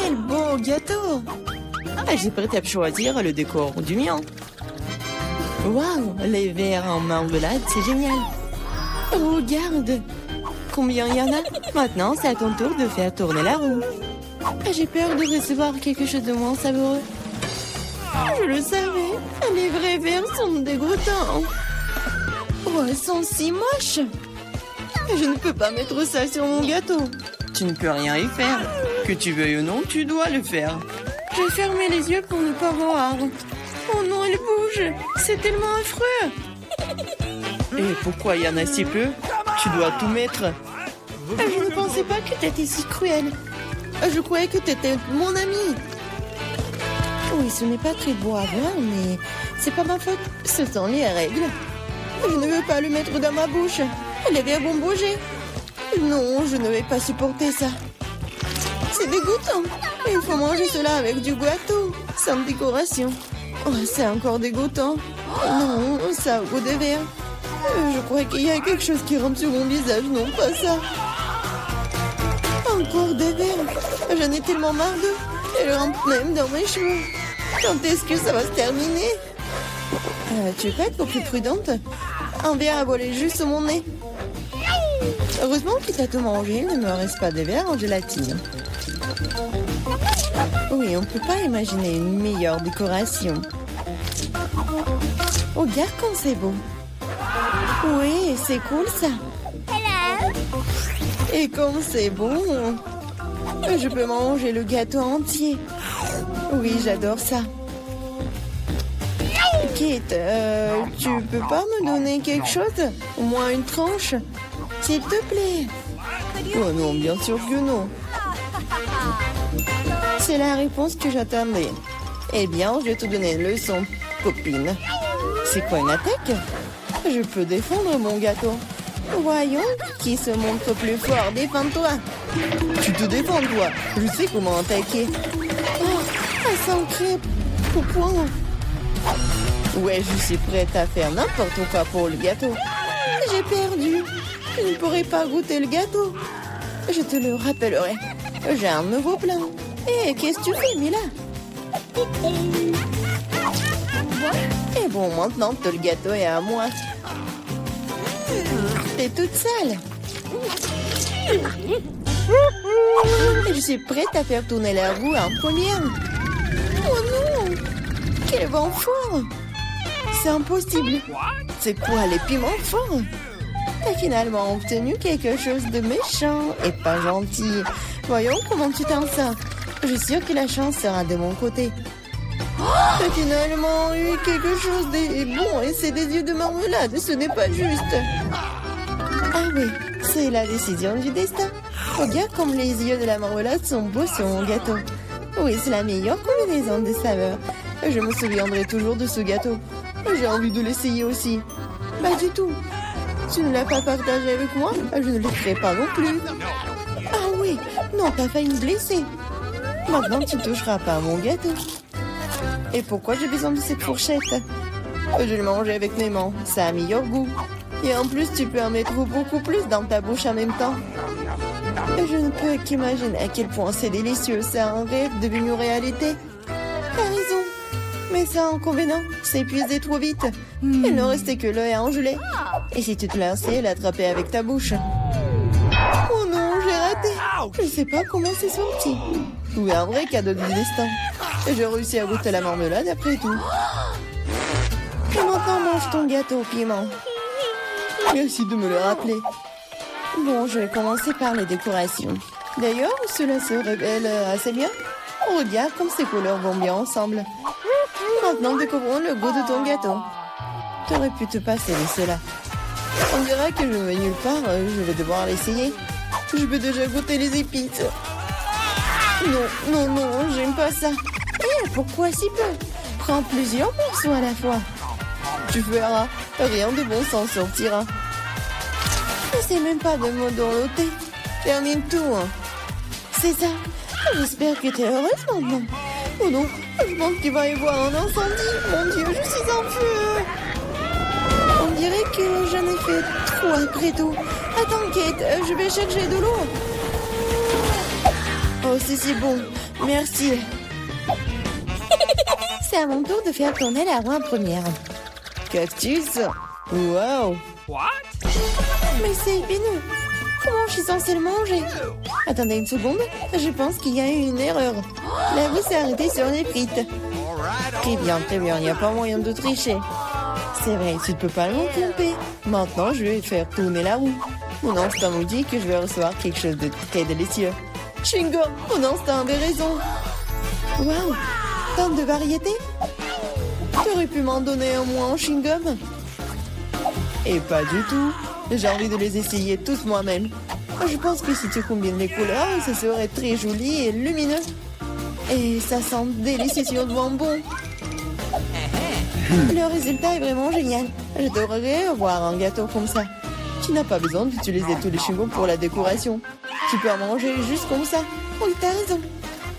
Quel beau gâteau! Ah, j'ai prêt à choisir le décor du mien. Waouh, les verres en marmelade, c'est génial. Regarde, combien il y en a? Maintenant, c'est à ton tour de faire tourner la roue. Ah, j'ai peur de recevoir quelque chose de moins savoureux. Je le savais, les vrais verres sont dégoûtants. Oh, elles sont si moches. Je ne peux pas mettre ça sur mon gâteau. Tu ne peux rien y faire. Que tu veuilles ou non, tu dois le faire. J'ai fermé les yeux pour ne pas voir. Oh non, elle bouge. C'est tellement affreux. Et pourquoi il y en a si peu? Tu dois tout mettre. Je ne pensais pas que tu étais si cruel. Je croyais que tu étais mon ami. Oui, ce n'est pas très beau à voir, mais c'est pas ma faute. Ce sont les règles. Je ne veux pas le mettre dans ma bouche. Les verres vont bouger. Non, je ne vais pas supporter ça. C'est dégoûtant. Il faut manger cela avec du gâteau, sans décoration. Oh, c'est encore dégoûtant. Non, ça a goût de verre. Je crois qu'il y a quelque chose qui rampe sur mon visage. Non, pas ça. Encore des verres. J'en ai tellement marre d'eux. Elles rampent même dans mes cheveux. Quand est-ce que ça va se terminer? Tu peux être plus prudente? Un verre a volé juste sur mon nez. Heureusement que tu as tout mangé. Il ne me reste pas de verre en gélatine. Oui, on ne peut pas imaginer une meilleure décoration. Regarde comme c'est beau. Oui, c'est cool ça. Et comme c'est bon, je peux manger le gâteau entier. Oui, j'adore ça. Kate, tu peux pas me donner quelque chose? Au moins une tranche? S'il te plaît. Oh non, bien sûr que non. C'est la réponse que j'attendais. Eh bien, je vais te donner une leçon, copine. C'est quoi une attaque? Je peux défendre mon gâteau. Voyons, qui se montre plus fort? Défends-toi. Tu te défends, toi. Je sais comment attaquer. Oh, ça sent crêpe. Au point. Ouais, je suis prête à faire n'importe quoi pour le gâteau. J'ai perdu. Je ne pourrai pas goûter le gâteau. Je te le rappellerai. J'ai un nouveau plan. Hé, qu'est-ce que tu fais, Mila? Et bon, maintenant que le gâteau est à moi. T'es toute sale. Je suis prête à faire tourner la roue en première. Oh non! Quel vent fort! C'est impossible. C'est quoi, les piments forts? T'as finalement obtenu quelque chose de méchant et pas gentil. Voyons comment tu t'en sors. Je suis sûre que la chance sera de mon côté. T'as finalement eu quelque chose de bon et c'est des yeux de marmelade. Ce n'est pas juste. Ah oui, c'est la décision du destin. Regarde comme les yeux de la marmelade sont beaux sur mon gâteau. Oui, c'est la meilleure combinaison de saveurs. Je me souviendrai toujours de ce gâteau. J'ai envie de l'essayer aussi. Pas du tout. Tu ne l'as pas partagé avec moi? Je ne le ferai pas non plus. Ah oui, non, t'as failli me blesser. Maintenant, tu ne toucheras pas à mon gâteau. Et pourquoi j'ai besoin de cette fourchette? Je le mangeais avec mes mains. Ça a meilleur goût. Et en plus, tu peux en mettre beaucoup plus dans ta bouche en même temps. Je ne peux qu'imaginer à quel point c'est délicieux. C'est un rêve devenu réalité. T'as raison. Mais ça, inconvénient, c'est épuisé trop vite. Il ne restait que l'œil à engeler. Et si tu te lançais, l'attraper avec ta bouche. Oh non, j'ai raté. Je ne sais pas comment c'est sorti. Oui, un vrai cadeau du destin. J'ai réussi à goûter la marmelade après tout. Et maintenant, mange ton gâteau au piment. Merci de me le rappeler. Bon, je vais commencer par les décorations. D'ailleurs, cela se révèle assez bien. Regarde comme ces couleurs vont bien ensemble. Maintenant, découvrons le goût de ton gâteau. Tu aurais pu te passer de cela. On dirait que je vais nulle part. Je vais devoir l'essayer. Je peux déjà goûter les épices. Non, non, non, j'aime pas ça. Eh, pourquoi si peu? Prends plusieurs morceaux à la fois. Tu verras, rien de bon s'en sortira. N'essaie même pas de me dorloter. Termine tout. Hein. C'est ça. J'espère que tu es heureuse maintenant. Oh non, je pense qu'il va y avoir un incendie. Mon Dieu, je suis en feu. On dirait que j'en ai fait trop après tout. Attends, Kate, je vais chercher de l'eau. Oh, c'est si bon. Merci. C'est à mon tour de faire tourner la roue en première. Cactus. Wow. Mais c'est épineux. Comment je suis censée le manger? Attendez une seconde. Je pense qu'il y a eu une erreur. La roue s'est arrêtée sur les frites. Très bien, très bien. Il n'y a pas moyen de tricher. C'est vrai, tu ne peux pas m'en tromper. Maintenant, je vais faire tourner la roue. Mon instinct me dit que je vais recevoir quelque chose de très délicieux. Chewing-gum, mon instinct avait raison. Waouh, tant de variétés. Tu aurais pu m'en donner un moins en chewing-gum? Et pas du tout. J'ai envie de les essayer toutes moi-même. Je pense que si tu combines les couleurs, ça serait très joli et lumineux. Et ça sent délicieusement bon. Le résultat est vraiment génial. J'adorerais avoir un gâteau comme ça. Tu n'as pas besoin d'utiliser tous les chewing-gums pour la décoration. Tu peux en manger juste comme ça. Oui, t'as raison.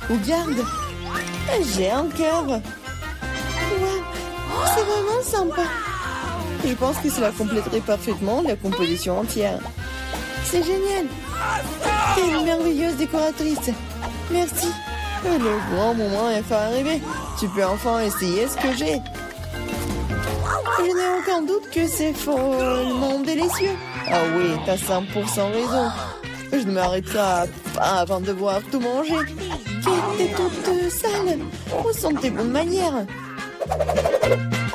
Regarde. J'ai un cœur. Waouh. C'est vraiment sympa. Je pense que cela compléterait parfaitement la composition entière. C'est génial. T'es une merveilleuse décoratrice. Merci. Le grand moment est enfin arrivé. Tu peux enfin essayer ce que j'ai. Je n'ai aucun doute que c'est follement délicieux. Ah oui, t'as 100% raison. Je ne m'arrêterai pas avant de voir tout manger. T'es toute sale. Où sont tes bonnes manières?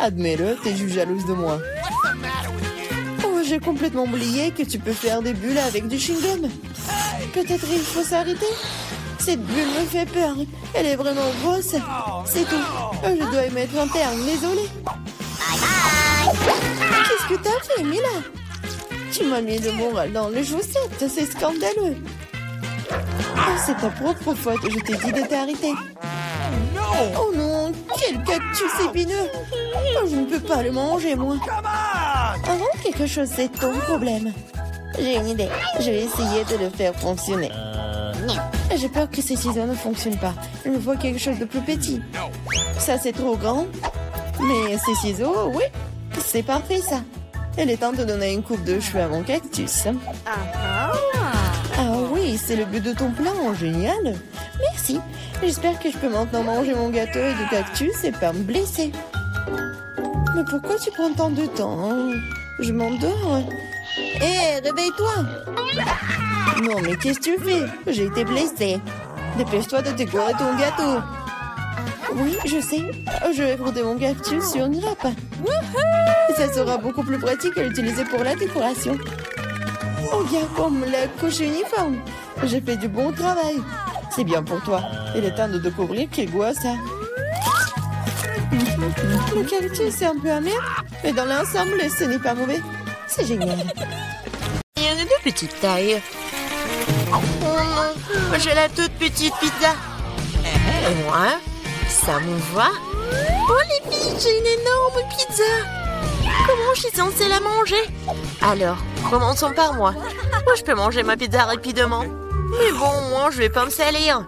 Admets-le, t'es juste jalouse de moi. Oh, j'ai complètement oublié que tu peux faire des bulles avec du chewing-gum. Peut-être il faut s'arrêter. Cette bulle me fait peur. Elle est vraiment grosse. C'est tout. Je dois y mettre un terme. Désolée. Qu'est-ce que t'as fait, Mila? Tu m'as mis le moral dans les chaussettes. C'est scandaleux. Oh, c'est ta propre faute. Je t'ai dit de t'arrêter. Oh non, quel cactus épineux. Oh, je ne peux pas le manger, moi. Avant quelque chose, c'est ton problème. J'ai une idée. Je vais essayer de le faire fonctionner. J'ai peur que ces ciseaux ne fonctionnent pas. Je vois quelque chose de plus petit. Ça, c'est trop grand. Mais ces ciseaux, oui, c'est parfait, ça. Il est temps de donner une coupe de cheveux à mon cactus. Ah oui, c'est le but de ton plan. Génial. Merci. J'espère que je peux maintenant manger mon gâteau et du cactus et pas me blesser. Mais pourquoi tu prends tant de temps, hein? Je m'endors. Hé, réveille-toi. Non, mais qu'est-ce que tu fais? J'ai été blessée. Dépêche-toi de décorer ton gâteau. Oui, je sais. Je vais frotter mon cactus sur une râpe. Ça sera beaucoup plus pratique à l'utiliser pour la décoration. Oh, bien comme la couche uniforme. J'ai fait du bon travail. C'est bien pour toi. Il est temps de découvrir quel goût a ça. Le cactus est un peu amer, mais dans l'ensemble, ce n'est pas mauvais. C'est génial. Il y en a de petite taille. Oh non, j'ai la toute petite pizza. Et moi, ça me va. Oh les filles, j'ai une énorme pizza. Comment je suis censée la manger? Alors, commençons par moi. Moi, je peux manger ma pizza rapidement. Mais bon, moi, je vais pas me salir.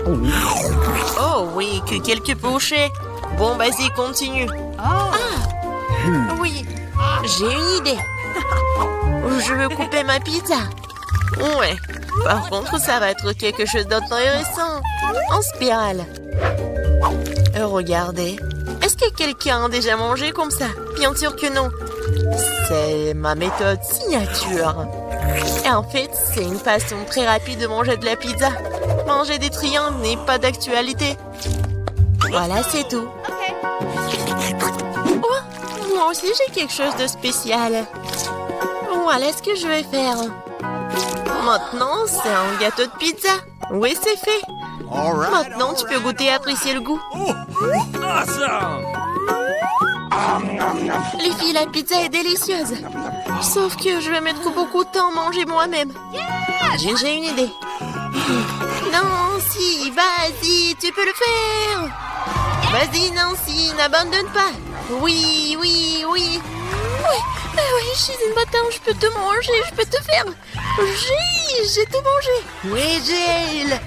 Oh oui, que quelques bouchées. Bon, vas-y, continue. Ah, oui, j'ai une idée. Je veux couper ma pizza. Ouais, par contre, ça va être quelque chose d'intéressant. En spirale. Regardez. Est-ce que quelqu'un a déjà mangé comme ça? Bien sûr que non. C'est ma méthode signature. Et en fait, c'est une façon très rapide de manger de la pizza. Manger des triangles n'est pas d'actualité. Voilà, c'est tout. Oh, moi aussi, j'ai quelque chose de spécial. Voilà ce que je vais faire. Maintenant, c'est un gâteau de pizza. Oui, c'est fait. Maintenant, tu peux goûter et apprécier le goût. Les filles, la pizza est délicieuse. Sauf que je vais mettre beaucoup de temps à manger moi-même. J'ai une idée. Nancy, vas-y, tu peux le faire. Vas-y, Nancy, n'abandonne pas. Oui, oui, oui. Oui, je suis une bâtarde, je peux te manger, je peux te faire. J'ai tout mangé. Oui, Jill.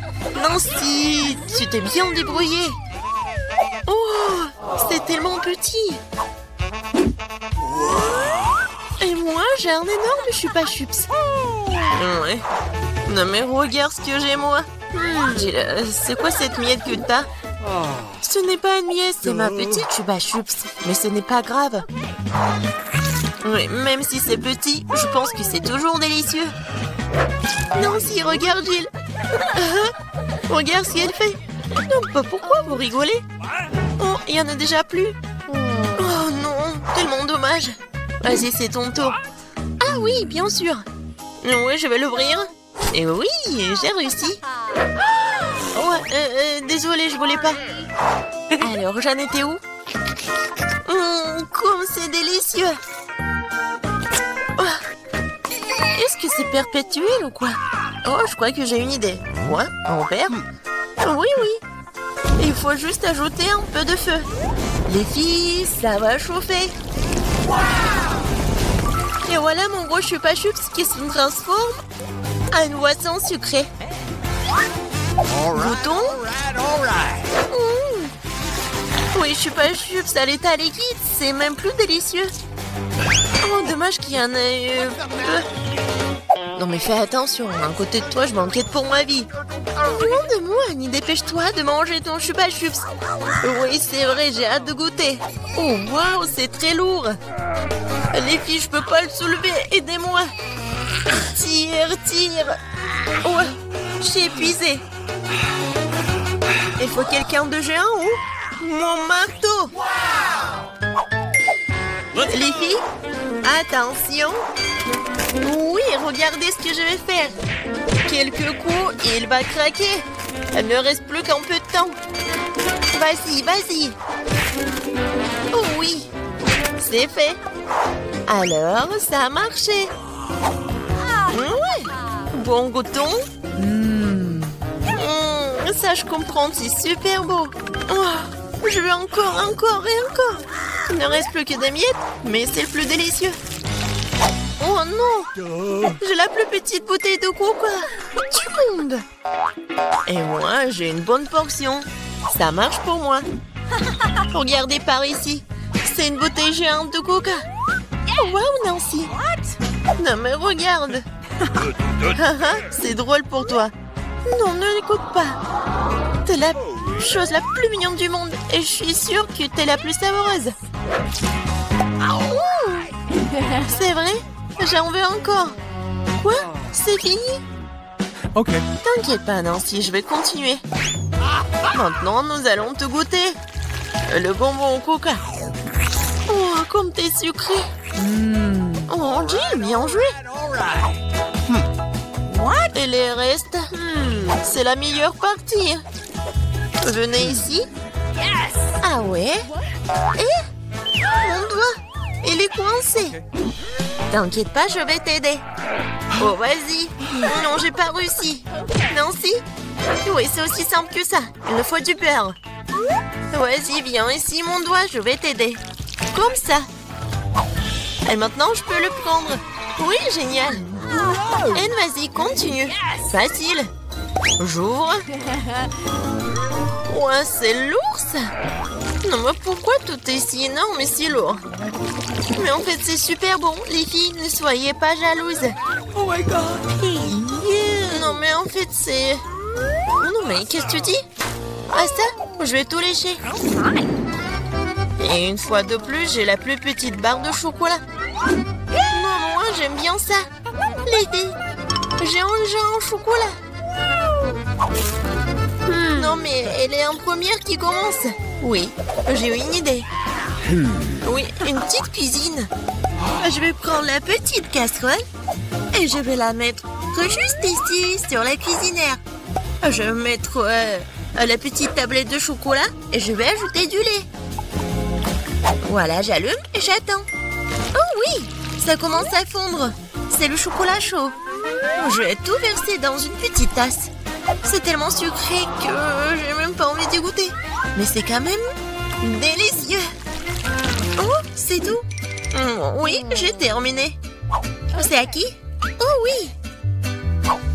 Nancy, tu t'es bien débrouillée. Oh, c'est tellement petit. Et moi, j'ai un énorme chupa chups. Ouais. Non mais regarde ce que j'ai moi. Jill, c'est quoi cette miette que t'as? Ce n'est pas une miette, c'est ma petite Chupa Chups. Mais ce n'est pas grave. Oui, même si c'est petit, je pense que c'est toujours délicieux. Nancy, regarde Jill. Regarde ce qu'elle fait. Non, pas pourquoi vous rigolez? Oh, il y en a déjà plus. Oh non, tellement dommage. Vas-y, c'est ton tour. Ah oui, bien sûr. Oui, je vais l'ouvrir. Et oui, j'ai réussi. Ouais, désolée, je voulais pas. Alors, j'en étais où? Comme c'est délicieux. Oh. Est-ce que c'est perpétuel ou quoi? Oh, je crois que j'ai une idée. Quoi? En verre? Oui, oui. Il faut juste ajouter un peu de feu. Les filles, ça va chauffer. Et voilà mon gros Chupa Chups qui se transforme en une boisson sucrée. Goûtons. Oui, Chupa Chups à l'état liquide, c'est même plus délicieux. Oh, dommage qu'il y en ait peu. Non mais fais attention, à côté de toi, je m'inquiète pour ma vie. Loin de moi, Annie, dépêche-toi de manger ton Chupa Chups. Oui, c'est vrai, j'ai hâte de goûter. Oh, waouh, c'est très lourd. Les filles, je peux pas le soulever, aidez-moi. Tire, tire. Ouais, je suis épuisée. Il faut quelqu'un de géant ou mon marteau. Les filles, attention. Oui, regardez ce que je vais faire. Quelques coups et il va craquer. Il ne reste plus qu'un peu de temps. Vas-y, vas-y. Oh oui, c'est fait. Alors, ça a marché. Ouais. Bon, goûtons. Ça, je comprends, c'est super beau. Oh, je veux encore, encore et encore. Il ne reste plus que des miettes, mais c'est le plus délicieux. Oh non! J'ai la plus petite bouteille de coca du monde. Et moi, j'ai une bonne portion. Ça marche pour moi. Regardez par ici. C'est une bouteille géante de coca. Oh, wow, Nancy. Non, mais regarde. C'est drôle pour toi. Non, ne l'écoute pas. T'es la chose la plus mignonne du monde. Et je suis sûre que t'es la plus savoureuse. C'est vrai? J'en veux encore. Quoi? C'est fini? Ok. T'inquiète pas, Nancy, je vais continuer. Maintenant, nous allons te goûter. Le bonbon au coca. Oh, comme t'es sucré. Oh, Jill, bien joué. Et les restes? C'est la meilleure partie. Venez ici. Ah ouais? Et? Mon doigt, il est coincé. T'inquiète pas, je vais t'aider. Oh, vas-y. Non, j'ai pas réussi. Nancy? Oui, c'est aussi simple que ça. Il me faut du beurre. Vas-y, viens ici, mon doigt, je vais t'aider. Comme ça. Et maintenant, je peux le prendre. Oui, génial. Et vas-y, continue. Facile. J'ouvre. Ouais, c'est lourd, ça. Non, mais pourquoi tout est si énorme et si lourd? Mais en fait, c'est super bon. Les filles, ne soyez pas jalouses. Oh my god. Non, mais en fait, c'est... Non, mais qu'est-ce que tu dis? Ah, ça? Je vais tout lécher. Et une fois de plus, j'ai la plus petite barre de chocolat. Non, moi, j'aime bien ça. Les filles, j'ai un chocolat. Non, mais elle est en première qui commence. Oui, j'ai une idée. Oui, une petite cuisine. Je vais prendre la petite casserole et je vais la mettre juste ici, sur la cuisinière. Je vais mettre la petite tablette de chocolat et je vais ajouter du lait. Voilà, j'allume et j'attends. Oh oui, ça commence à fondre. C'est le chocolat chaud. Je vais tout verser dans une petite tasse. C'est tellement sucré que j'ai même pas envie d'y goûter. Mais c'est quand même délicieux. Oh, c'est tout. Oui, j'ai terminé. C'est à qui? Oh oui.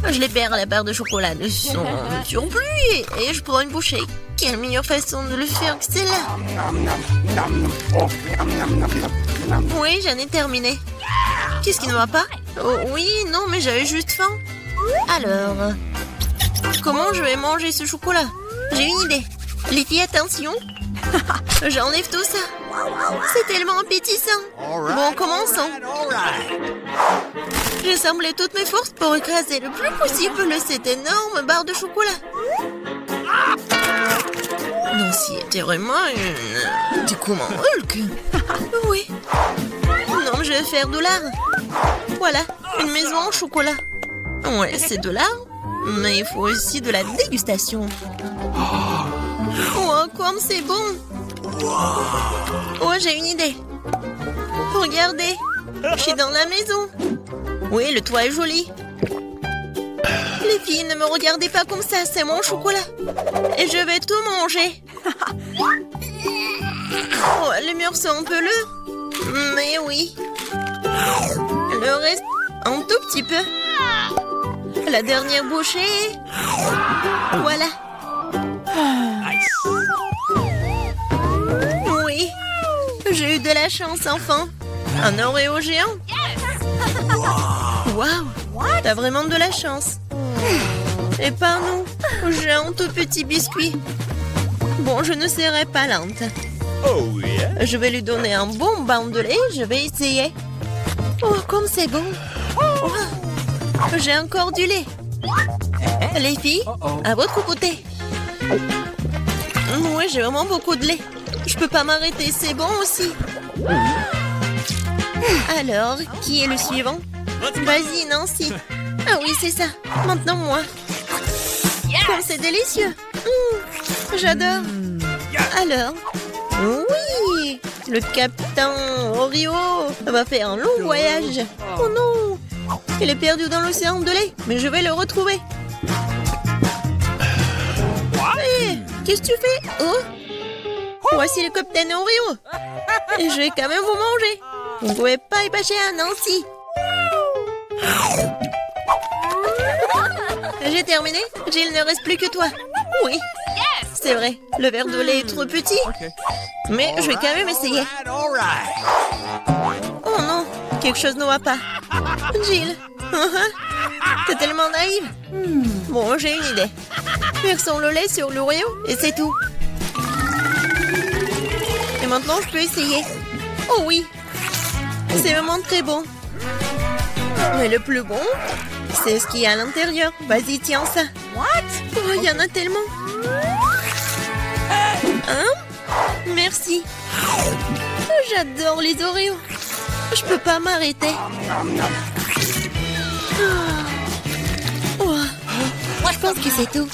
Je libère la barre de chocolat de son surplus et je prends une bouchée. Quelle meilleure façon de le faire que celle-là? Oui, j'en ai terminé. Qu'est-ce qui ne va pas? Oh, oui, non, mais j'avais juste faim. Alors... Comment je vais manger ce chocolat? J'ai une idée. Les filles, attention. J'enlève tout ça. C'est tellement appétissant. Bon, commençons. J'ai semblé toutes mes forces pour écraser le plus possible cette énorme barre de chocolat. Nancy était vraiment une... Du coup, mon Hulk. Oui. Non, je vais faire de l'art. Voilà, une maison en chocolat. Ouais, c'est de l'art. Mais il faut aussi de la dégustation. Oh, comme c'est bon! Oh, j'ai une idée. Regardez, je suis dans la maison. Oui, le toit est joli. Les filles, ne me regardez pas comme ça, c'est mon chocolat. Et je vais tout manger. Oh, les murs sont un peu lourds. Mais oui. Le reste, un tout petit peu. La dernière bouchée. Voilà. Oui, j'ai eu de la chance, enfant. Un Oreo géant. Waouh, t'as vraiment de la chance. Et pas nous, j'ai un tout petit biscuit. Bon, je ne serai pas lente. Je vais lui donner un bon bain de lait, je vais essayer. Oh, comme c'est bon. Oh, j'ai encore du lait. Les filles, à votre côté. Oui, j'ai vraiment beaucoup de lait. Je peux pas m'arrêter, c'est bon aussi. Alors, qui est le suivant? Vas-y, Nancy. Ah oui, c'est ça. Maintenant, moi. Comme c'est délicieux. J'adore. Alors, oui, le capitaine Oreo va faire un long voyage. Oh non, il est perdu dans l'océan de lait, mais je vais le retrouver. Hé, qu'est-ce que tu fais? Oh, voici le capitaine Oreo. Et je vais quand même vous manger. Vous ne pouvez pas y passer à Nancy. J'ai terminé. Jill, ne reste plus que toi. Oui, c'est vrai. Le verre de lait est trop petit. Mais je vais quand même essayer. Oh non, quelque chose ne va pas. Jill, t'es tellement naïve. Bon, j'ai une idée. Versons le lait sur l'Oreo et c'est tout. Et maintenant, je peux essayer. Oh oui, c'est vraiment très bon. Mais le plus bon, c'est ce qu'il y a à l'intérieur. Vas-y, tiens ça. Oh, il y en a tellement. Hein? Merci. J'adore les Oreos. Je peux pas m'arrêter. Oh. Je pense que c'est tout.